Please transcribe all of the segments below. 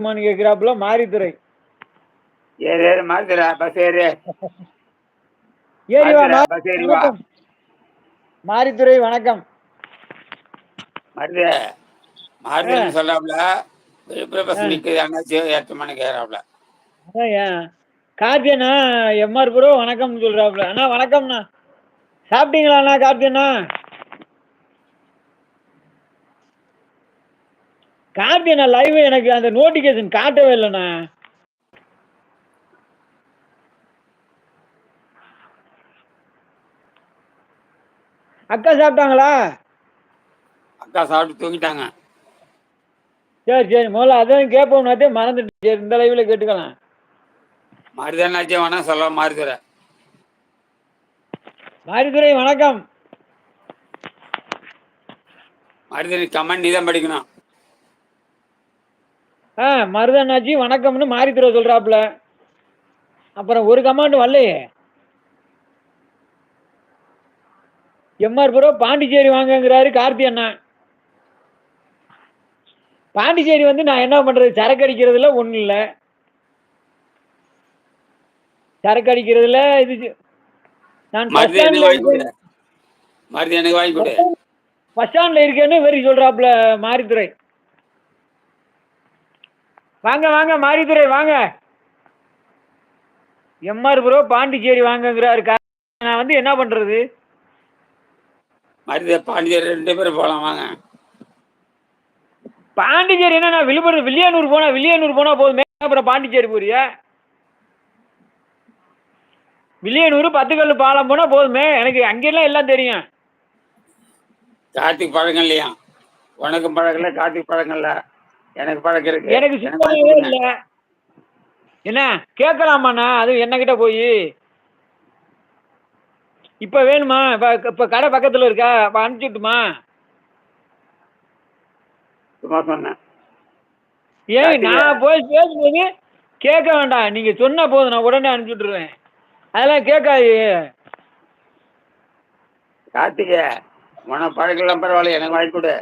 கேட்கிறாப்புல மாரித்துறை. ஏறு ஏறு மாறுதுடா, பஸ் ஏறு. ஏறி வா மாறுதுடா, பஸ் ஏறி வா. வணக்கம். மாரித்துறை வணக்கம். மாறுது மாறுதுன்னு சொல்லாப்ல. விழுப்புரம் பஸ் நிக்குது, அண்ணாச்சி ஏற்றமானு கேட்கறாப்ல. அதான் கார்த்தி அண்ணா எம்ஆர் ப்ரோ வணக்கம்னு சொல்றாப்புல. அண்ணா வணக்கம்ண்ணா. சாப்பிட்டீங்களா அண்ணா கார்த்தி அண்ணா? கார்த்தி அண்ணா லைவ் எனக்கு அந்த நோட்டிபிகேஷன் காட்டவே இல்லைண்ணா. அக்கா சாப்பிட்டாங்களா? அக்கா சாப்பிட்டு தூங்கிட்டாங்க. சரி சரி, முதல்ல அதான் கேட்போம்னாத்தே மறந்துட்டு. சரி, இந்த லைவ்ல கேட்டுக்கலாம். மாறுதானாச்சே வேணா சொல்ல மாறுதுற. மாரித்துறை வணக்கம். மாறுது கமெண்ட் நீ தான் படிக்கணும். மருதண்ணாச்சி வணக்கம்னு மாரித்துறை சொல்றாப்புல. அப்புறம் ஒரு கமாண்ட் வரலையே. எம்ஆர் ப்ரோ பாண்டிச்சேரி வாங்கங்கிறாரு கார்த்தி அண்ணா. பாண்டிச்சேரி வந்து நான் என்ன பண்றது? சரக்கு அடிக்கிறதுல ஒண்ணும் இல்ல. சரக்கு அடிக்கிறதுல இது நான் பஸ் மாறுதி எனக்கு ஸ்டாண்ட்ல வாங்கி கொடு. இருக்கேன். மாறுதி எனக்கு வாங்கி கொடு. பஸ் ஸ்டாண்ட்ல இருக்கேன்னு வெறி சொல்றாப்புல மாரித்துறை. வாங்க வாங்க மாரித்துறை வாங்க. எம்ஆர் ப்ரோ பாண்டிச்சேரி வாங்கங்கிறாரு. நான் வந்து என்ன பண்றது? மாறுதி பாண்டிச்சேரி 2 பேரும் போலாம் வாங்க. பாண்டிச்சேரி என்ன, நான் விழுப்புரம் வில்லியனூர் போனா போதுமே. அப்புறம் பாண்டிச்சேரி போறியா? வில்லியனூர் 10 கல்லு பாலம் போனா போதுமே. எனக்கு அங்கெல்லாம் எல்லாம் தெரியும். கார்த்திக் பழக்கம் இல்லையா? உனக்கும் பழக்கம் இல்லை, கார்த்திக் பழக்கம் இல்லை. எனக்கு பழக்கம் இருக்கு. எனக்கு எனக்கு வாங்கி சுத்தமாவே கொடுங்க. இல்ல. என்ன கேட்கலாமாண்ணா? அது என்ன கிட்ட போய் இப்ப வேணுமா? இப்ப கடை பக்கத்துல இருக்கா? அப்ப அனுப்பிச்சுட்டுமா? சும்மா சொன்னேன். ஏன் கார்த்திகை நான் போய் பேசும்போது கேட்க வேண்டாம். நீங்க சொன்னா போதும், நான் உடனே அனுப்பிச்சுட்டுருவேன். அதெல்லாம் கேட்காது. கார்த்திகை உனக்கு பழக்கம் எல்லாம் பரவாயில்ல, எனக்கு வாங்கி கொடு.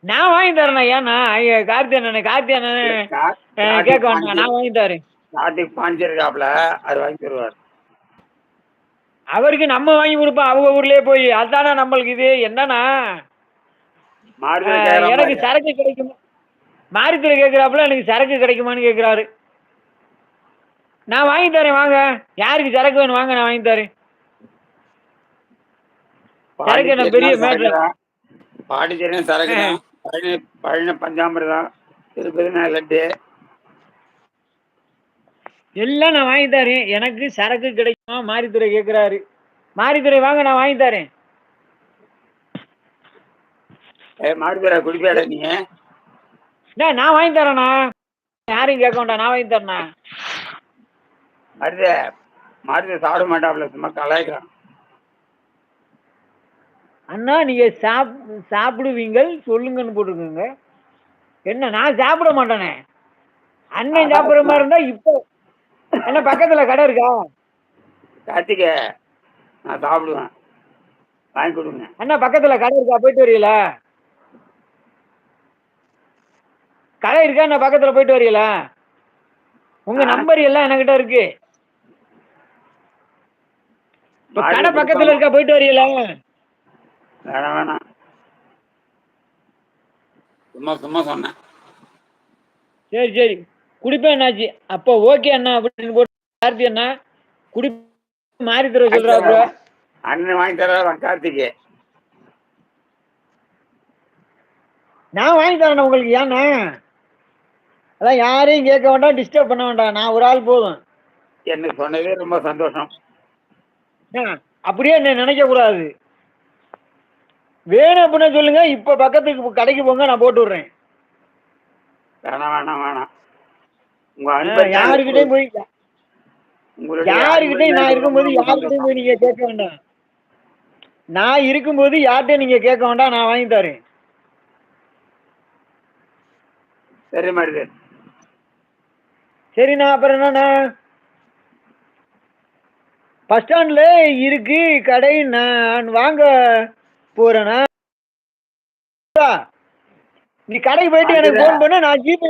நான் வாங்கி தரேண்ணா. ஏண்ணா கார்த்தி அண்ணனே கேட்க வேண்டாம், நான் வாங்கி தரேன். கார்த்திக் பாஞ்சிருக்காப்ல, அது வாங்கி தருவார். அவருக்கு நம்ம வாங்கி கொடுப்போம் அவங்க ஊர்லயே போய். அதானே நம்மளுக்கு இது என்னன்னா, மாறுதல் கேட்கறான் எனக்கு பாரு. சரக்கு கிடைக்குமா? மாரித்துறை கேட்கிறாப்புல எனக்கு சரக்கு கிடைக்குமான்னு கேட்கிறாரு. நான் வாங்கி தரேன் வாங்க. யாருக்கு சரக்கு வேணும் வாங்க, நான் வாங்கி தரேன். சரக்கு என்ன பெரிய பாண்டிச்சேரினாலும் சரக்கு மேட்ரு? தான். பாண்டிச்சேரியும் சரக்கு தான். பழனி பழனி பஞ்சாமிர்தம், திருப்பதினா லட்டு எல்லாம் நான் வாங்கி தரேன். எனக்கு சரக்கு கிடைக்குமா மாரித்துறை கேட்கிறாரு. மாரித்துறை வாங்க, நான் வாங்கி தரேன். மாறுதல குடிப்பேட நீ. நான் வாங்கி தரேண்ணா. யாரையும் கேட்க வேண்டாம், நான் வாங்கி தரேண்ணா. மாறுத மாறுத சாப்பிட மாட்டாப்ல, சும்மா கலாய்க்கிறான். அண்ணா நீங்க சாப்பிடுவீங்கள் சொல்லுங்கன்னு போட்டுக்கோங்க. என்ன நான் சாப்பிட மாட்டேனே. அண்ணன் சாப்பிடுற மாதிரி இருந்தா இப்போ என்ன பக்கத்துல கடை இருக்கா? கார்த்திகை நான் சாப்பிடுவேன், வாங்கி கொடுங்க. அண்ணா பக்கத்துல கடை இருக்கா? போயிட்டு வரீங்களா? கடை இருக்கா? நான் பக்கத்துல போயிட்டு வரீங்களா? உங்க நம்பர் எல்லாம் என்கிட்ட இருக்கு. இப்ப கடை பக்கத்துல இருக்கா? போயிட்டு வரீங்களா? வேணாம் வேணாம், சும்மா சும்மா சொன்னேன். சரி சரி, குடிப்பேன் என்னாச்சு. அப்போ ஓகே அண்ணா அப்படின்னு போட்டு கார்த்தி அண்ணா குடி மாறி தர சொல்றா ப்ரோ. அண்ணன் வாங்கி தர கார்த்திகை. நான் வாங்கி தரேன் உங்களுக்கு. ஏண்ணா அதான் யாரையும் கேட்க வேண்டாம், டிஸ்டர்ப் பண்ண வேண்டாம். நான் ஒரு ஆள் போதும். எனக்கு சொன்னதே ரொம்ப சந்தோஷம். அப்படியே என்ன நினைக்க கூடாது. வேணும் அப்படின்னா சொல்லுங்க. இப்ப பக்கத்துக்கு கடைக்கு போங்க, நான் போட்டு விடுறேன். வேணாம் வேணாம் வேணாம், உங்க அன்பை யாருக்கிட்டையும் போய் யாருக்கிட்டையும் நான் இருக்கும்போது ரொம்ப யாருக்கிட்டையும் சந்தோஷம். போய் நீங்க கேட்க வேண்டாம். நான் இருக்கும்போது யார்கிட்டையும் நீங்க கேட்க வேண்டாம், நான் வாங்கி தரேன். சரி மாறுது. சரிண்ணா. அப்புறம் என்னண்ணா, பஸ் ஸ்டாண்ட்ல இருக்கு கடை, நான் வாங்க போறேண்ணா. நீ கடைக்கு போயிட்டு எனக்கு வந்துடுறேன். ஃபோன் பண்ணு, நான் ஜிபே